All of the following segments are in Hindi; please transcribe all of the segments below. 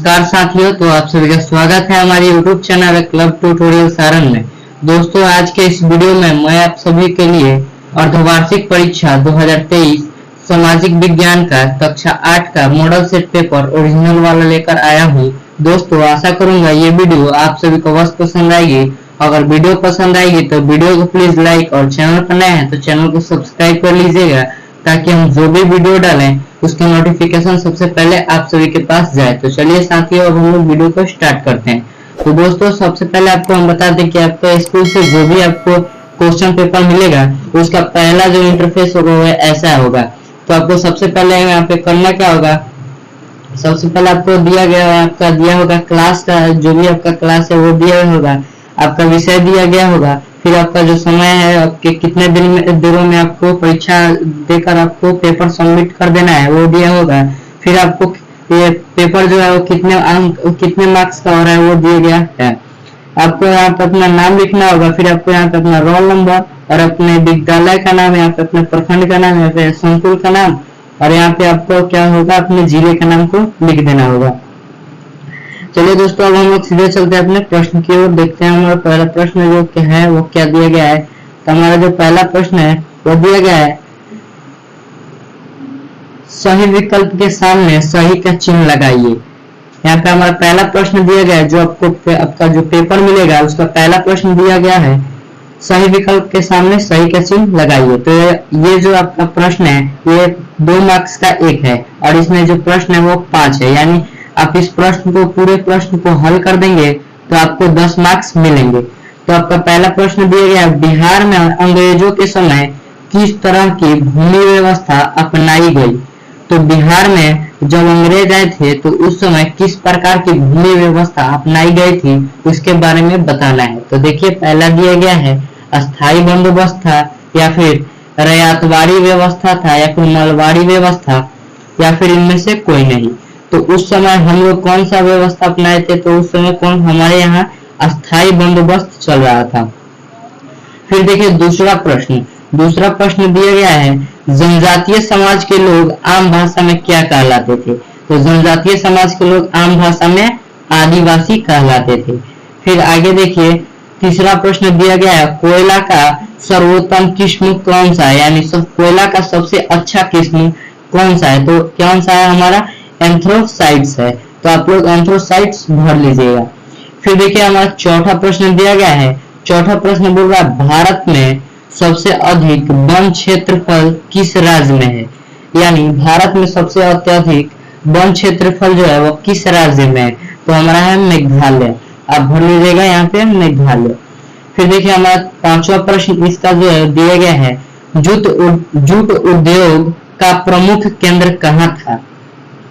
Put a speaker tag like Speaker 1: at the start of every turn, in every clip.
Speaker 1: नमस्कार साथियों, तो आप सभी का स्वागत है हमारे YouTube channel club tutorial Sarang में। दोस्तों, आज के इस वीडियो में मैं आप सभी के लिए अर्धवार्षिक परीक्षा 2023 सामाजिक विज्ञान का कक्षा 8 का मॉडल सेट पेपर ओरिजिनल वाला लेकर आया हूँ। दोस्तों, आशा करूंगा ये वीडियो आप सभी को अवश्य पसंद आएगी। अगर वीडियो पसंद आएगी तो वीडियो को प्लीज लाइक और चैनल पर नए हैं तो चैनल को सब्सक्राइब कर लीजिएगा, ताकि हम जो भी वीडियो डालें उसका नोटिफिकेशन सबसे पहले आप सभी के पास जाए। तो चलिए साथियों, अब हम लोग वीडियो को स्टार्ट करते हैं। तो दोस्तों, सबसे पहले आपको हम बता दें कि आपका स्कूल से जो भी आपको क्वेश्चन पेपर मिलेगा उसका पहला जो इंटरफेस होगा वो ऐसा होगा। तो आपको सबसे पहले यहाँ पे करना क्या होगा, सबसे पहले आपको दिया होगा क्लास का, जो भी आपका क्लास है वो दिया होगा, आपका विषय दिया गया होगा, फिर आपका जो समय है, आपके कितने दिनों में आपको परीक्षा देकर आपको पेपर सबमिट कर देना है वो दिया होगा। फिर आपको ये पेपर जो है वो कितने मार्क्स का हो रहा है वो दिया गया है। आपको यहाँ पे अपना नाम लिखना होगा, फिर आपको यहाँ पे अपना रोल नंबर और अपने विद्यालय का नाम, यहाँ पे अपने प्रखंड का नाम, यहाँ पे संकुल का नाम, और यहाँ पे आपको क्या होगा, अपने जिले का नाम को लिख देना होगा। चलिए दोस्तों, अब हम लोग सीधे चलते हैं अपने प्रश्न की ओर। देखते हैं हमारा पहला प्रश्न जो क्या है वो क्या दिया गया है। तो हमारा जो पहला प्रश्न है वो दिया गया है, सही विकल्प के सामने सही का चिन्ह लगाइए। यहाँ पे हमारा पहला प्रश्न दिया गया है, जो आपका जो पेपर मिलेगा उसका पहला प्रश्न दिया गया है, सही विकल्प के सामने सही का चिन्ह लगाइए। तो ये जो आपका प्रश्न है ये 2 मार्क्स का एक है और इसमें जो प्रश्न है वो 5 है। यानी आप इस प्रश्न को, पूरे प्रश्न को हल कर देंगे तो आपको 10 मार्क्स मिलेंगे। तो आपका पहला प्रश्न दिया गया, बिहार में अंग्रेजों के समय किस तरह की भूमि व्यवस्था अपनाई गई। तो बिहार में जब अंग्रेज आए थे तो उस समय किस प्रकार की भूमि व्यवस्था अपनाई गई थी उसके बारे में बताना है। तो देखिए, पहला दिया गया है अस्थाई बंदोबस्त था, या फिर रैयतवाड़ी व्यवस्था था, या फिर मलवाड़ी व्यवस्था, या फिर इनमें से कोई नहीं। तो उस समय हम लोग कौन सा व्यवस्था अपनाए थे, तो उस समय हमारे यहाँ अस्थाई बंदोबस्त चल रहा था। फिर देखिए दूसरा प्रश्न दिया गया है, जनजातीय समाज के लोग आम भाषा में क्या कहलाते थे। तो जनजातीय समाज के लोग आम भाषा में आदिवासी कहलाते थे। फिर आगे देखिए, तीसरा प्रश्न दिया गया है, कोयला का सर्वोत्तम किस्म कौन सा है, यानी कोयला का सबसे अच्छा किस्म कौन सा है। तो कौन सा है, हमारा एंथ्रोसाइट्स है। तो आप लोग एंथ्रोसाइट्स भर लीजिएगा। फिर देखिए हमारा चौथा प्रश्न दिया गया है, चौथा प्रश्न बोल रहा है, भारत में सबसे अधिक वन क्षेत्रफल किस राज्य में है। यानी भारत में सबसे अत्यधिक वन क्षेत्रफल जो है वो किस राज्य में है। तो हमारा है मेघालय। आप भर लीजिएगा यहाँ पे मेघालय। फिर देखिए हमारा पांचवा प्रश्न, इसका जो है दिया गया है, जूट उद्योग का प्रमुख केंद्र कहाँ था।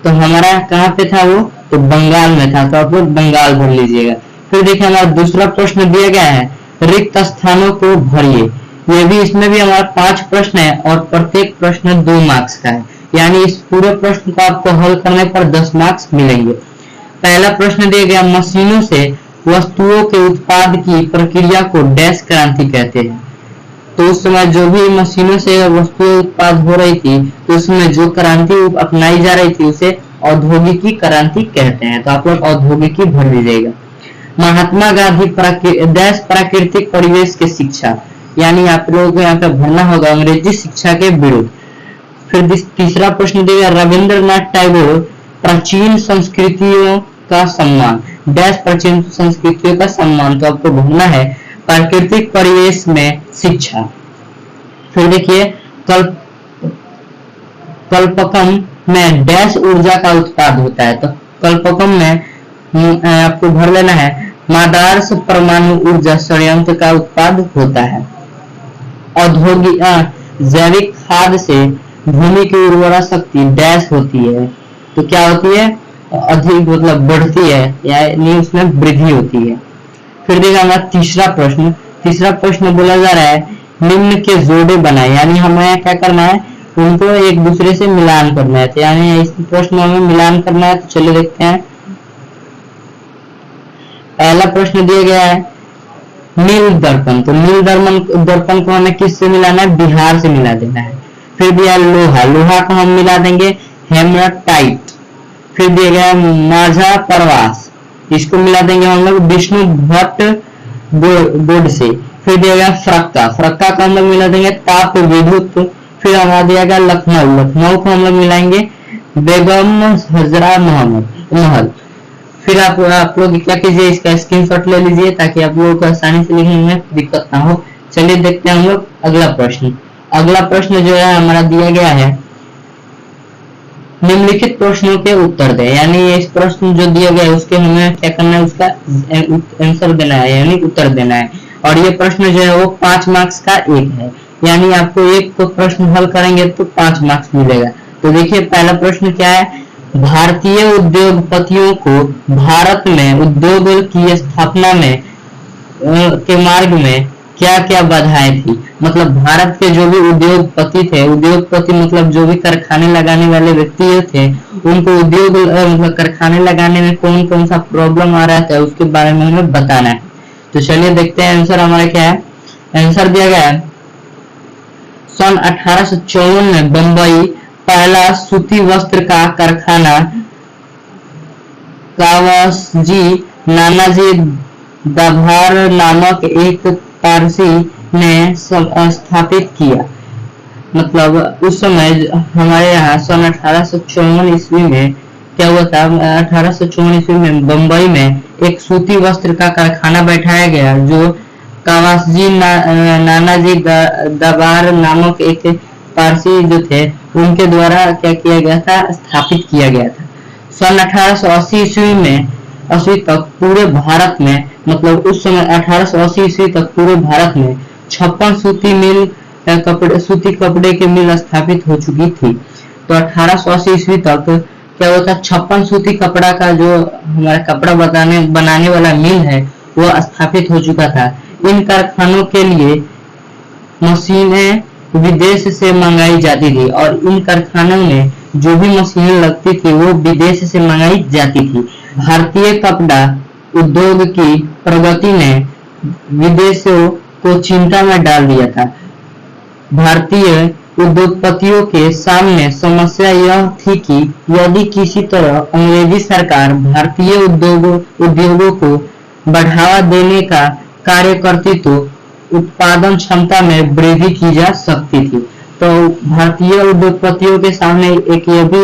Speaker 1: तो हमारा कहाँ पे था वो, तो बंगाल में था। तो आप लोग बंगाल भर लीजिएगा। फिर देखिए हमारा दूसरा प्रश्न दिया गया है, रिक्त स्थानों को भरिए। ये भी, इसमें भी हमारा 5 प्रश्न है और प्रत्येक प्रश्न 2 मार्क्स का है। यानी इस पूरे प्रश्न को आपको हल करने पर 10 मार्क्स मिलेंगे। पहला प्रश्न दिया गया, मशीनों से वस्तुओं के उत्पाद की प्रक्रिया को डैश क्रांति कहते हैं। तो उस समय जो भी मशीनों से वस्तुएं उत्पाद हो रही थी तो उसमें जो क्रांति अपनाई जा रही थी उसे औद्योगिकी क्रांति कहते हैं। तो आप लोग औद्योगिकी भर लीजिएगा। महात्मा गांधी प्राकृतिक परिवेश की शिक्षा, यानी आप लोगों को यहाँ पे भरना होगा अंग्रेजी शिक्षा के विरुद्ध। फिर तीसरा प्रश्न दिया, रविंद्रनाथ टैगोर प्राचीन संस्कृतियों का सम्मान, डैश प्राचीन संस्कृतियों का सम्मान। तो आपको भरना है प्राकृतिक परिवेश में शिक्षा। फिर देखिए, कल्पकम में डैश ऊर्जा का उत्पाद होता है। तो कल्पकम में आपको भर लेना है, मादार्स परमाणु ऊर्जा संयंत्र का उत्पाद होता है। औद्योगिक जैविक खाद से भूमि की उर्वरा शक्ति डैश होती है। तो क्या होती है, अधिक मतलब बढ़ती है, यानी उसमें वृद्धि होती है। फिर देखिए हमारा तीसरा प्रश्न बोला जा रहा है, निम्न के जोड़े बनाए। यानी हमें क्या करना है, उनको एक दूसरे से मिलान करना है। यानी इस प्रश्न में हमें मिलान करना है। तो चलिए देखते हैं। पहला प्रश्न दिया गया है, नील दर्पण। तो नील दर्पण को हमें किससे मिलाना है, बिहार से मिला देना है। फिर दिया लोहा, लोहा को हम मिला देंगे हेमराटाइट। फिर दिया गया माझा प्रवास, इसको मिला देंगे हम लोग विष्णु भट्ट बोर्ड से। फिर दिया गया फरक्का, फरक्का को हम लोग मिला देंगे ताप विद्युत। फिर हमारा दिया गया लखनऊ, लखनऊ को हम लोग मिलाएंगे बेगम हजरा महल। फिर आप लोग क्या कीजिए, इसका स्क्रीनशॉट ले लीजिए ताकि आप लोगों को आसानी से लिखने में दिक्कत ना हो। चलिए देखते हैं हम लोग अगला प्रश्न। अगला प्रश्न जो है हमारा दिया गया है निम्नलिखित प्रश्नों के उत्तर दे, यानी इस प्रश्न जो दिया गया है उसके हमें क्या करना है, उसका आंसर देना है यानी उत्तर देना है। और ये प्रश्न जो है वो 5 मार्क्स का एक है, यानी आपको एक को प्रश्न हल करेंगे तो 5 मार्क्स मिलेगा। तो देखिए पहला प्रश्न क्या है, भारतीय उद्योगपतियों को भारत में उद्योग की स्थापना में के मार्ग में क्या क्या बाधाएं थी। मतलब भारत के जो भी उद्योगपति थे, उद्योगपति मतलब जो भी कारखाने लगाने वाले व्यक्ति थे, उनको उद्योग मतलब कारखाने लगाने में कौन कौन सा प्रॉब्लम आ रहा था उसके बारे में हमें बताना है। तो चलिए देखते हैं आंसर हमारा क्या है। आंसर दिया गया है सन 1854 में बंबई पहला सूती वस्त्र का कारखाना कावासजी नानाजी दभार नामक एक पारसी ने स्थापित किया। मतलब उस समय हमारे यहाँ सन 1854 ईस्वी में क्या हुआ था, 1854 ईस्वी में बंबई में एक सूती वस्त्र का कारखाना बैठाया गया जो कावासजी नानाजी दबार नामक एक पारसी जो थे उनके द्वारा क्या किया गया था, स्थापित किया गया था। सन 1880 ईस्वी में 80 तक पूरे भारत में, मतलब उस समय 1880 ईस्वी तक पूरे भारत में 56 सूती मिल सूती कपड़े के मिल स्थापित हो चुकी थी। तो 1880 ईस्वी तक क्या हुआ था, 56 सूती कपड़ा का जो हमारा कपड़ा बनाने वाला मिल है वो स्थापित हो चुका था। इन कारखानों के लिए मशीनें विदेश से मंगाई जाती थी और इन कारखानों में जो भी मशीनें लगती थी वो विदेश से मंगाई जाती थी। भारतीय कपड़ा उद्योग की प्रगति ने विदेशों को चिंता में डाल दिया था। भारतीय उद्योगपतियों के सामने समस्या यह थी कि यदि किसी तरह अंग्रेजी सरकार भारतीय उद्योगों को बढ़ावा देने का कार्य करती तो उत्पादन क्षमता में वृद्धि की जा सकती थी। तो भारतीय उद्योगपतियों के सामने एक यह भी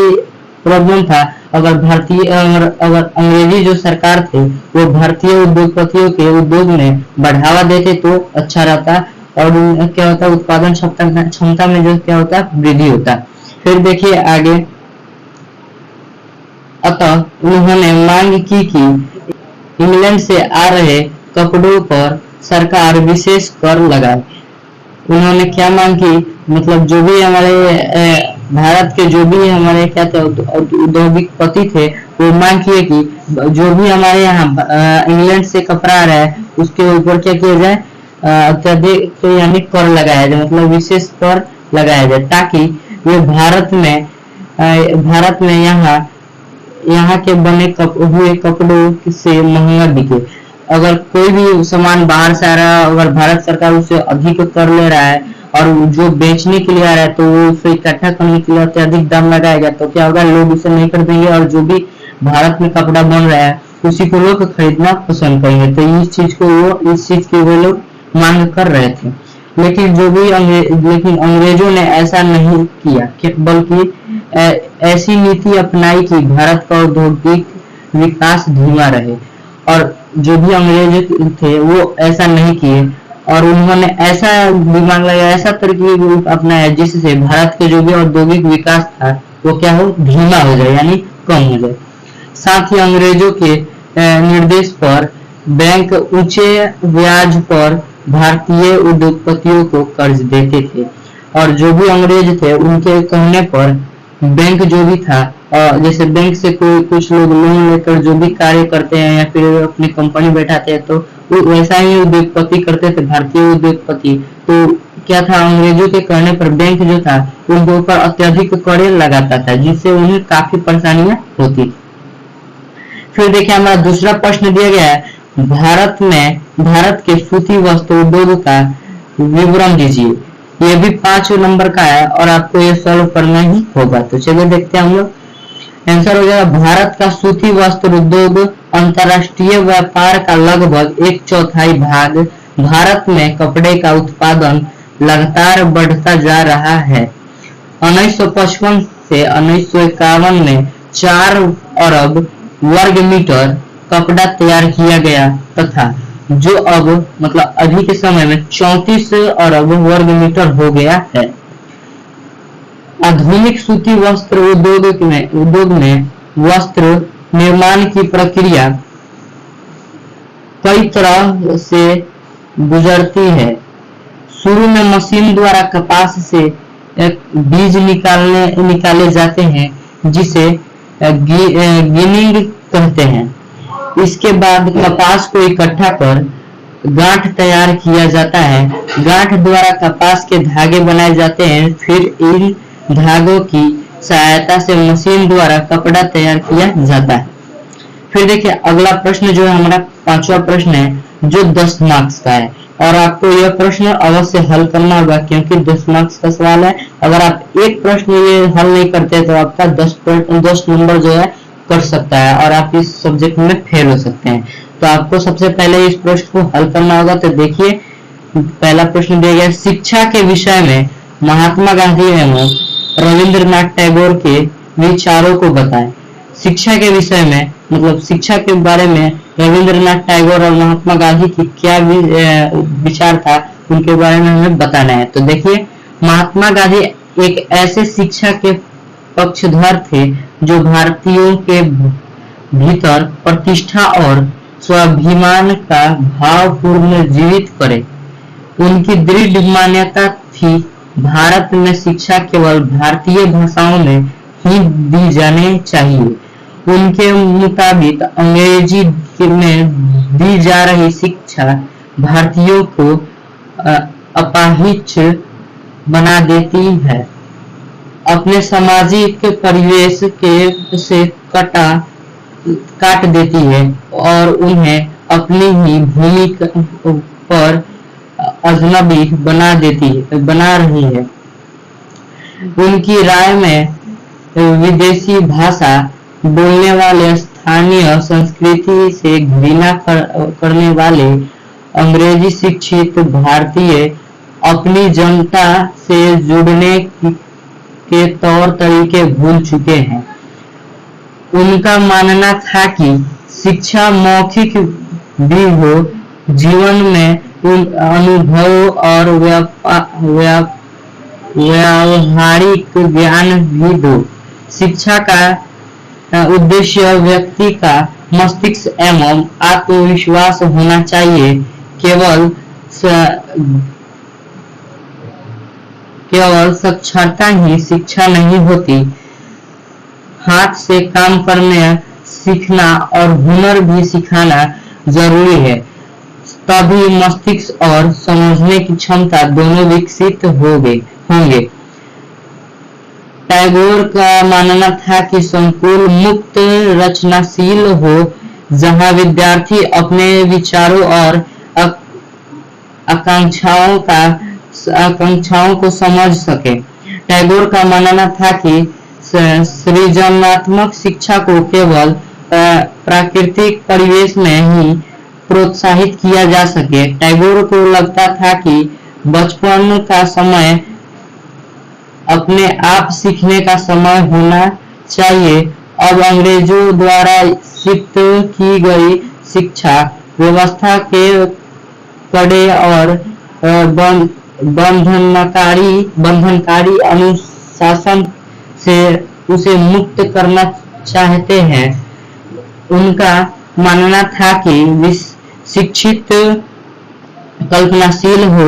Speaker 1: प्रॉब्लम था, अगर अंग्रेजी जो सरकार थे वो भारतीय उद्योगपतियों के उद्योग में बढ़ावा देते तो अच्छा रहता और क्या होता, उत्पादन क्षमता में जो क्या होता, वृद्धि होता। फिर देखिए आगे, अतः उन्होंने मांग की कि इंग्लैंड से आ रहे कपड़ों पर सरकार विशेष कर लगाए। उन्होंने क्या मांग की, मतलब जो भी हमारे भारत के जो भी हमारे क्या थे उद्योगपति थे वो मांग किए कि जो भी हमारे यहाँ इंग्लैंड से कपड़ा आ रहा है उसके ऊपर क्या किया जाए, अत्यधिक यानी कर लगाया जाए, मतलब विशेष कर लगाया जाए ताकि वो भारत में यहाँ के बने हुए कपड़ों से महंगा बिके। अगर कोई भी सामान बाहर से आ रहा है, अगर भारत सरकार उसे अधिक कर ले रहा है और जो बेचने के लिए आ रहा है तो वो उसे इकट्ठा करने के लिए अत्यधिक दाम लगाएगा, तो क्या होगा, लोग उसे नहीं खरीदेंगे और जो भी भारत में कपड़ा बन रहा है उसी को लोग खरीदना पसंद करेंगे। तो इस चीज की वो लोग मांग कर रहे थे। लेकिन अंग्रेजों ने ऐसा नहीं किया, बल्कि ऐसी नीति अपनाई कि भारत का औद्योगिक विकास धीमा रहे। और जो भी अंग्रेज थे वो ऐसा नहीं किए और उन्होंने ऐसा दिमाग लगाया, ऐसा तरकीब अपनाया जिससे भारत के जो भी औद्योगिक विकास था वो क्या हो, धीमा हो जाए यानी कम हो जाए। साथ ही अंग्रेजों के निर्देश पर बैंक ऊंचे ब्याज पर भारतीय उद्योगपतियों को कर्ज देते थे और जो भी अंग्रेज थे उनके कहने पर बैंक जो भी था, जैसे बैंक से कोई कुछ लोग लोन लेकर जो भी कार्य करते हैं या फिर अपनी कंपनी बैठाते हैं तो वो वैसा ही उद्योगपति करते थे, भारतीय उद्योगपति। तो क्या था, अंग्रेजों के कहने पर बैंक जो था उनके ऊपर अत्यधिक कर लगाता था जिससे उन्हें काफी परेशानियां होती थी। फिर देखिए हमारा दूसरा प्रश्न दिया गया है, भारत के सूती वस्त्र उद्योग का विवरण दीजिए। ये भी 5 नंबर का है और आपको ये सॉल्व करना ही होगा। तो चलिए देखते हैं हम लोग। आंसर हो जाएगा भारत का सूती वस्त्र उद्योग अंतर्राष्ट्रीय व्यापार का लगभग 1/4 भाग। भारत में कपड़े का उत्पादन लगातार बढ़ता जा रहा है। 1955 से 1951 में 4 अरब वर्ग मीटर कपड़ा तैयार किया गया तथा जो अब मतलब अभी के समय में 34 अरब वर्ग मीटर हो गया है। आधुनिक सूती वस्त्र उद्योग में वस्त्र निर्माण की प्रक्रिया कई तरह से गुजरती है। शुरू में मशीन द्वारा कपास से बीज निकाले जाते हैं जिसे गिनिंग कहते हैं। इसके बाद कपास को इकट्ठा कर गांठ तैयार किया जाता है। गांठ द्वारा कपास के धागे बनाए जाते हैं। फिर इन धागों की सहायता से मशीन द्वारा कपड़ा तैयार किया जाता है। फिर देखिए अगला प्रश्न जो है हमारा 5वां प्रश्न है जो 10 मार्क्स का है और आपको यह प्रश्न अवश्य हल करना होगा क्योंकि 10 मार्क्स का सवाल है। अगर आप एक प्रश्न ये हल नहीं करते तो आपका 10 नंबर जो है कट सकता है और आप इस सब्जेक्ट में फेल हो सकते हैं। तो आपको सबसे पहले इस प्रश्न को हल करना होगा। तो देखिए पहला प्रश्न दिया गया शिक्षा के विषय में महात्मा गांधी एवं रविंद्रनाथ टैगोर के विचारों को बताएं। शिक्षा के विषय में मतलब शिक्षा के बारे में रविंद्रनाथ टैगोर और महात्मा गांधी की क्या विचार था उनके बारे में हमें बताना है। तो देखिए महात्मा गांधी एक ऐसे शिक्षा के पक्षधर थे जो भारतीयों के भीतर प्रतिष्ठा और स्वाभिमान का भाव पुनर्जीवित करे। उनकी दृढ़ मान्यता थी भारत में शिक्षा केवल भारतीय भाषाओं में ही दी जानी चाहिए। उनके मुताबिक अंग्रेजी में दी जा रही शिक्षा भारतीयों को अपाहिज बना देती है, अपने सामाजिक परिवेश के से काट देती है और उन्हें अपनी ही भूमि पर अजनबी बना रही है। उनकी राय में विदेशी भाषा बोलने वाले स्थानीय संस्कृति से घृणा करने वाले अंग्रेजी शिक्षित भारतीय अपनी जनता से जुड़ने के तौर तरीके भूल चुके हैं। उनका मानना था कि शिक्षा मौखिक भी हो, जीवन में अनुभव और व्यावहारिक ज्ञान भी दो। शिक्षा का उद्देश्य व्यक्ति का मस्तिष्क एवं आत्मविश्वास होना चाहिए। केवल साक्षरता ही शिक्षा नहीं होती, हाथ से काम करने सीखना और हुनर भी सिखाना जरूरी है, तभी मस्तिष्क और समझने की क्षमता दोनों विकसित होंगे। टैगोर का मानना था कि संकुल मुक्त रचनाशील हो, जहां विद्यार्थी अपने विचारों और आकांक्षाओं को समझ सके। टैगोर का मानना था कि सृजनात्मक शिक्षा को केवल प्राकृतिक परिवेश में ही प्रोत्साहित किया जा सके। टैगोर को लगता था कि बचपन का समय अपने आप सीखने का समय होना चाहिए। अब अंग्रेजों द्वारा शिफ्ट की गई शिक्षा व्यवस्था के कड़े और बंधनकारी अनुशासन से उसे मुक्त करना चाहते हैं। उनका मानना था कि शिक्षित कल्पनाशील हो,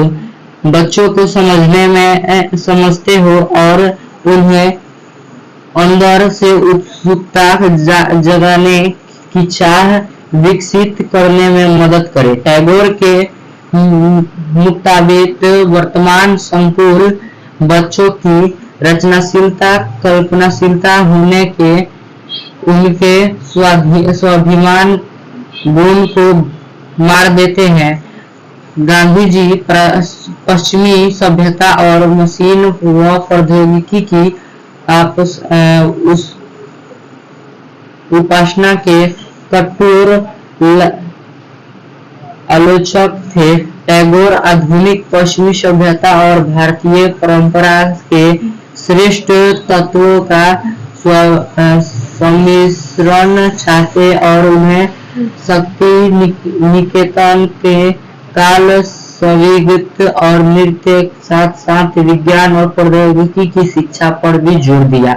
Speaker 1: बच्चों को समझते हो और उन्हें अंदर से उत्सुकता जगाने की चाह विकसित करने में मदद करे। टैगोर के मुताबिक वर्तमान संकुल बच्चों की रचनाशीलता कल्पनाशीलता होने के उनके स्वाभिमान गुण को मार देते हैं। गांधी जी पश्चिमी सभ्यता और मशीन व प्रौद्योगिकी की उपासना के कठोर आलोचक थे। टैगोर आधुनिक पश्चिमी सभ्यता और भारतीय परंपरा के श्रेष्ठ तत्वों का सम्मिश्रण चाहते और उन्हें शक्ति निकेतन के काल संगीत और नृत्य के साथ साथ विज्ञान और प्रौद्योगिकी की शिक्षा पर भी जोर दिया।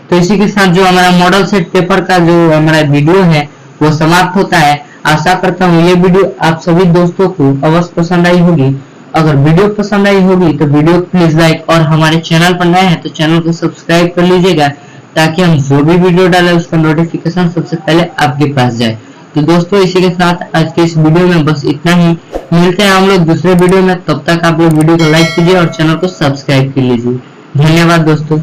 Speaker 1: तो इसी के साथ जो हमारा मॉडल सेट पेपर का जो हमारा वीडियो है वो समाप्त होता है। आशा करता हूँ ये वीडियो आप सभी दोस्तों को अवश्य पसंद आई होगी। अगर वीडियो पसंद आई होगी तो वीडियो को प्लीज लाइक और हमारे चैनल पर नए हैं तो चैनल को सब्सक्राइब कर लीजिएगा ताकि हम जो भी वीडियो डालें उसका नोटिफिकेशन सबसे पहले आपके पास जाए। तो दोस्तों इसी के साथ आज के इस वीडियो में बस इतना ही। मिलते हैं हम लोग दूसरे वीडियो में, तब तक आप लोग वीडियो को लाइक कीजिए और चैनल को सब्सक्राइब कर लीजिए। धन्यवाद दोस्तों।